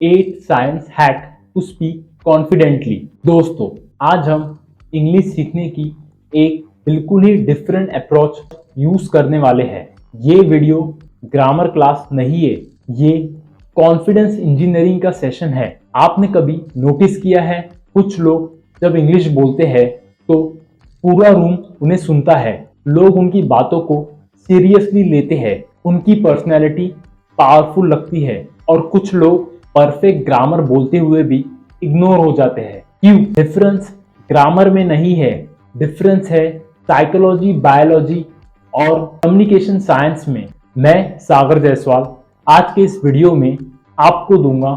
8 science hack to speak confidently. दोस्तों, आज हम इंग्लिश सीखने की एक बिल्कुल ही डिफरेंट अप्रोच यूज करने वाले हैं। ये वीडियो ग्रामर क्लास नहीं है, ये कॉन्फिडेंस इंजीनियरिंग का सेशन है। आपने कभी नोटिस किया है, कुछ लोग जब इंग्लिश बोलते हैं तो पूरा रूम उन्हें सुनता है। लोग उनकी बातों को सीरियसली लेते हैं, उनकी पर्सनैलिटी पावरफुल लगती है और कुछ लोग परफेक्ट ग्रामर बोलते हुए भी इग्नोर हो जाते हैं। क्यों? डिफरेंस ग्रामर में नहीं है, डिफरेंस है साइकोलॉजी, बायोलॉजी और कम्युनिकेशन साइंस में। मैं सागर जायसवाल आज के इस वीडियो में आपको दूंगा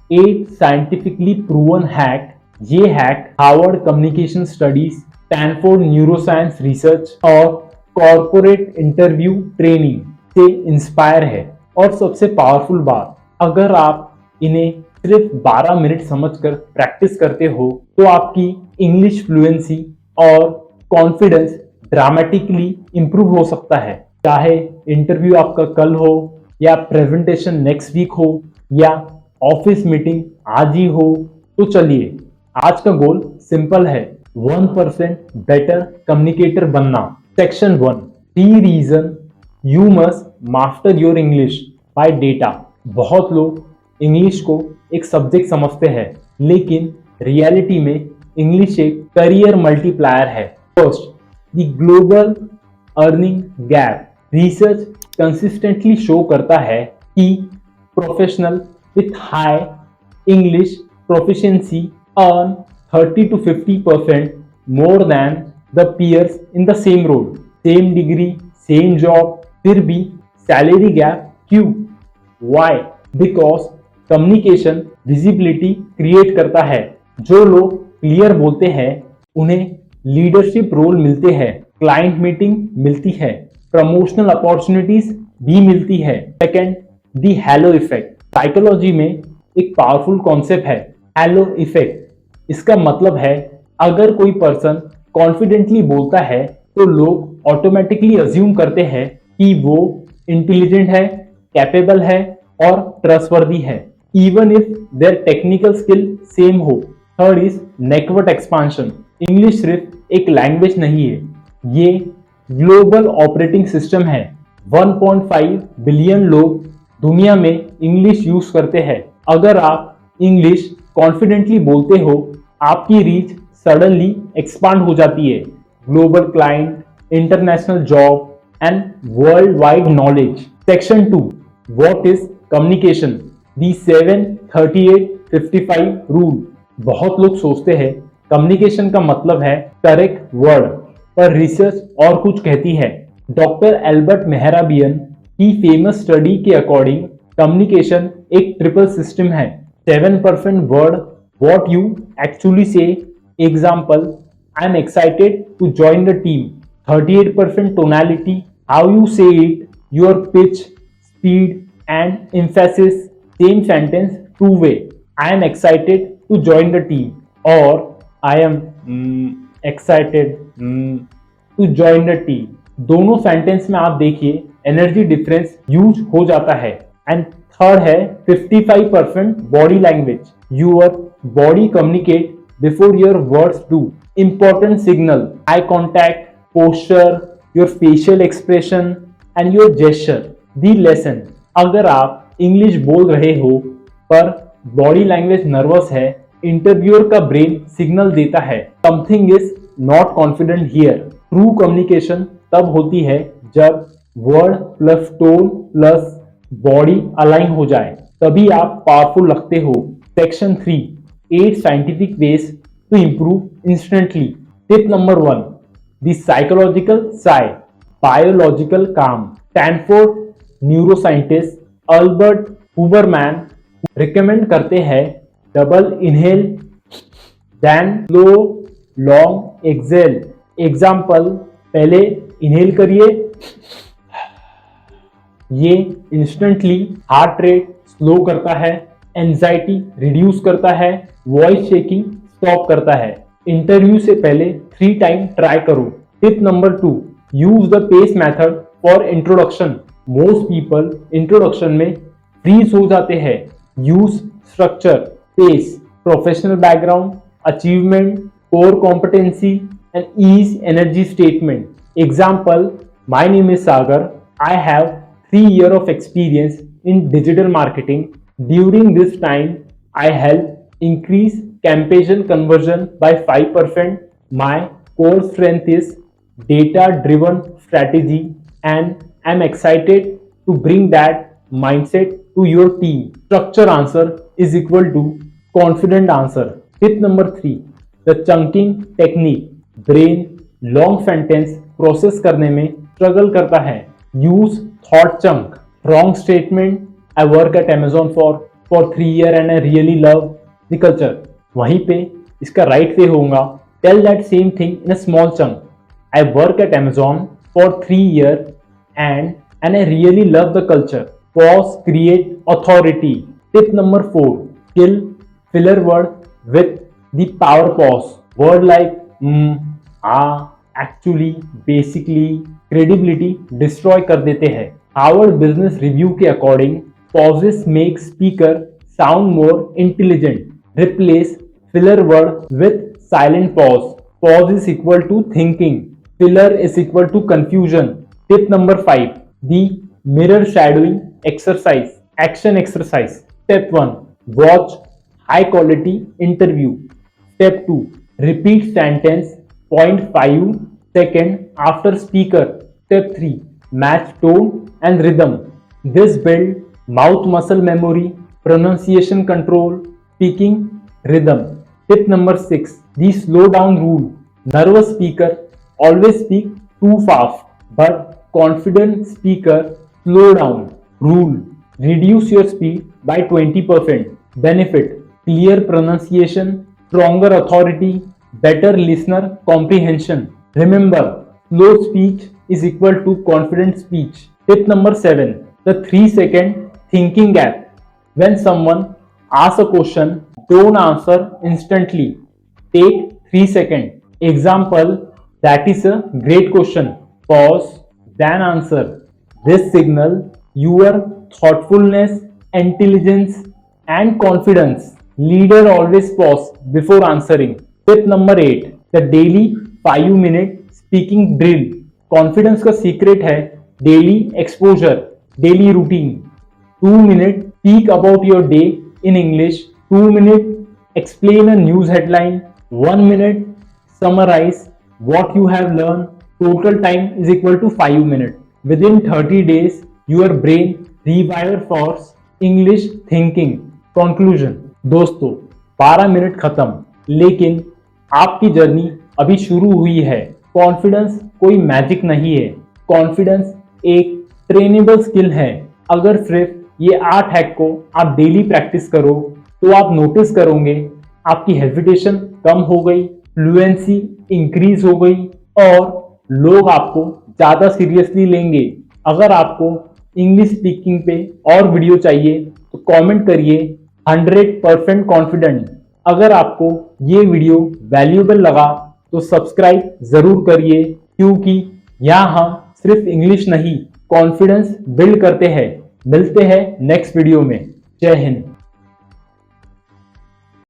8 साइंटिफिकली प्रूवन हैक। ये hack Harvard communication studies, Stanford neuroscience research और कॉर्पोरेट इंटरव्यू ट्रेनिंग से इंस्पायर है। और सबसे पावरफुल बात, अगर आप इन्हें सिर्फ 12 मिनट समझकर प्रैक्टिस करते हो तो आपकी इंग्लिश फ्लुएंसी और कॉन्फिडेंस ड्रामेटिकली इंप्रूव हो सकता है। चाहे इंटरव्यू आपका कल हो या प्रेजेंटेशन नेक्स्ट वीक हो या ऑफिस मीटिंग आज ही हो, तो चलिए, आज का गोल सिंपल है, 1% बेटर कम्युनिकेटर बनना। Section 1, 3 reason you must master your English by data. बहुत लोग इंग्लिश को एक सब्जेक्ट समझते हैं, लेकिन रियलिटी में इंग्लिश एक करियर मल्टीप्लायर है। First, the global earning gap. Research consistently show करता है कि professional with high English proficiency earn 30 to 50% more than the peers in the same role. Same degree, same job, फिर भी salary gap क्यों? Why? Because communication visibility create करता है। जो लोग क्लियर बोलते हैं उन्हें लीडरशिप रोल मिलते हैं, क्लाइंट मीटिंग मिलती है, प्रमोशनल अपॉर्चुनिटीज भी मिलती है। सेकेंड, दी हैलो इफेक्ट। साइकोलॉजी में एक पावरफुल कॉन्सेप्ट है, हैलो इफेक्ट। इसका मतलब है, अगर कोई पर्सन कॉन्फिडेंटली बोलता है तो लोग ऑटोमेटिकली अज्यूम करते हैं कि वो इंटेलिजेंट है, कैपेबल है और ट्रस्टवर्दी है, even if there technical skill same हो। Third is network expansion. English सिर्फ एक लैंग्वेज नहीं है, ये ग्लोबल ऑपरेटिंग सिस्टम है। 1.5 बिलियन लोग दुनिया में इंग्लिश यूज करते हैं। अगर आप इंग्लिश कॉन्फिडेंटली बोलते हो, आपकी रीच सडनली एक्सपांड हो जाती है। Global client, international job and world wide knowledge. Section 2, what is communication? The 7-38-55 rule. बहुत लोग सोचते हैं कम्युनिकेशन का मतलब है करेक्ट वर्ड, पर रिसर्च और कुछ कहती है। डॉक्टर एल्बर्ट मेहराबियन की फेमस स्टडी के अकॉर्डिंग कम्युनिकेशन एक ट्रिपल सिस्टम है। 7% word, what you actually say, example, I am excited to join the team. 38% tonality, how you say it, your pitch, speed and emphasis. Same sentence, two way. I am excited to join the team, or I am excited to join the team. दोनों sentence में आप देखिए energy difference use हो जाता है। And third है 55% body language. Your body communicate before your words do. Important signal, eye contact, posture, your facial expression and your gesture. The lesson, अगर आप इंग्लिश बोल रहे हो पर बॉडी लैंग्वेज नर्वस है, इंटरव्यूअर का ब्रेन सिग्नल देता है something is not confident here. True communication तब होती है जब word plus tone plus body align हो जाए, तभी आप पावरफुल लगते हो। Section 3, 8 scientific ways to improve instantly. Tip number 1, the psychological sigh, biological calm. Stanford neuroscientist Albert Huberman recommend करते हैं double inhale then slow long exhale. Example, पहले inhale करिए, ये इंस्टेंटली हार्ट रेट स्लो करता है, anxiety reduce करता है, voice shaking stop करता है। इंटरव्यू से पहले 3 टाइम ट्राई करो। Tip number 2, use the pace method for introduction. Most people introduction में फ्रीज हो जाते हैं। Use structure, pace, professional background, achievement, core competency, and ease energy statement. Example, my name is Sagar. I have 3 years of experience in digital marketing. During this time, I help increase campaign conversion by 5%. My core strength is data-driven strategy, and I'm excited to bring that mindset to your team. Structure answer is equal to confident answer. Tip number 3, the chunking technique. Brain long sentence process करने में struggle करता है. Use thought chunk. Wrong statement, I work at Amazon for 3 years and I really love the culture. वहीं पे इसका right way होगा, tell that same thing in a small chunk. I work at Amazon for 3 years and I really love the culture. Pause create authority. Tip number 4, kill filler word with the power pause. Word like actually, basically, credibility destroy कर देते हैं. Harvard Business Review के according, pauses make speaker sound more intelligent. Replace filler word with silent pause. Pause is equal to thinking. Filler is equal to confusion. Tip number 5, the mirror shadowing exercise. Action exercise. Step 1, watch high quality interview. Step 2, repeat sentence 0.5 second after speaker. Step 3, match tone and rhythm. This build mouth muscle memory, pronunciation control, speaking rhythm. Tip number 6, the slow down rule. Nervous speaker always speak too fast, but confident speaker slow down. Rule, reduce your speed by 20%. Benefit, clear pronunciation, stronger authority, better listener comprehension. Remember, slow speech is equal to confident speech. Tip number 7, the 3-second thinking gap. When someone asks a question, don't answer instantly. Take 3 seconds. Example, that is a great question. Pause, then answer. This signal your thoughtfulness, intelligence, and confidence. Leader always pause before answering. Tip number 8, the daily 5-minute speaking drill. Confidence का secret है daily exposure, daily routine. 2 minutes speak about your day in English. 2 minutes explain a news headline. 1 minute summarize what you have learned. Total time is equal to 5 minutes. Within 30 days, your brain rewire for English thinking. Conclusion. दोस्तों, 12 minute खत्म, लेकिन आपकी journey अभी शुरू हुई है. Confidence कोई magic नहीं है. कॉन्फिडेंस एक ट्रेनेबल स्किल है. अगर सिर्फ ये 8 हैक को आप डेली प्रैक्टिस करो तो आप नोटिस करोगे आपकी हेजिटेशन कम हो गई, फ्लुएंसी इंक्रीज हो गई और लोग आपको ज्यादा सीरियसली लेंगे. अगर आपको इंग्लिश स्पीकिंग पे और वीडियो चाहिए तो कमेंट करिए 100% कॉन्फिडेंट. अगर आपको ये वीडियो वैल्यूएबल लगा तो सब्सक्राइब जरूर करिए, क्योंकि यहाँ हम सिर्फ इंग्लिश नहीं, कॉन्फिडेंस बिल्ड करते हैं. मिलते हैं नेक्स्ट वीडियो में. जय हिंद.